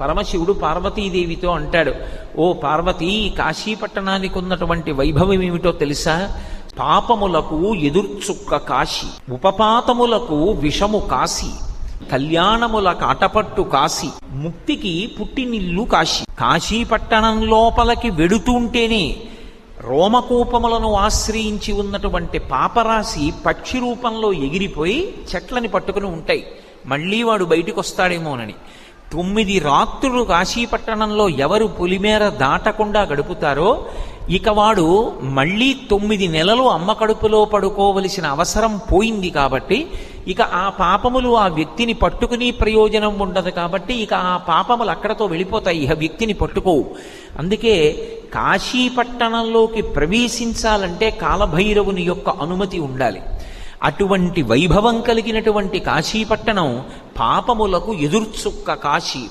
పరమశివుడు పార్వతీదేవితో అంటాడు, ఓ పార్వతీ, కాశీపట్టణానికి ఉన్నటువంటి వైభవం ఏమిటో తెలుసా? పాపములకు ఎదుర్చుక్క కాశీ, ఉపపాతములకు విషము కాశీ, కళ్యాణముల కాటపట్టు కాశీ, ముక్తికి పుట్టినిల్లు కాశీ. కాశీపట్టణం లోపలికి వెడుతుంటేనే రోమకూపములను ఆశ్రయించి ఉన్నటువంటి పాపరాశి పక్షి రూపంలో ఎగిరిపోయి చెట్లని పట్టుకుని ఉంటాయి. మళ్ళీ వాడు బయటికి వస్తాడేమోనని 9 రాత్రులు కాశీపట్టణంలో ఎవరు పులిమేర దాటకుండా గడుపుతారో ఇక వాడు మళ్ళీ 9 నెలలు అమ్మ కడుపులో పడుకోవలసిన అవసరం పోయింది. కాబట్టి ఇక ఆ పాపములు ఆ వ్యక్తిని పట్టుకుని ప్రయోజనం ఉండదు. కాబట్టి ఇక ఆ పాపములు అక్కడతో వెళ్ళిపోతాయి, ఇక వ్యక్తిని పట్టుకోవు. అందుకే కాశీపట్టణంలోకి ప్రవేశించాలంటే కాలభైరవుని యొక్క అనుమతి ఉండాలి. అటువంటి వైభవం కలిగినటువంటి కాశీపట్టణం పాపములకు ఎదుర్చుక్క కాశీ.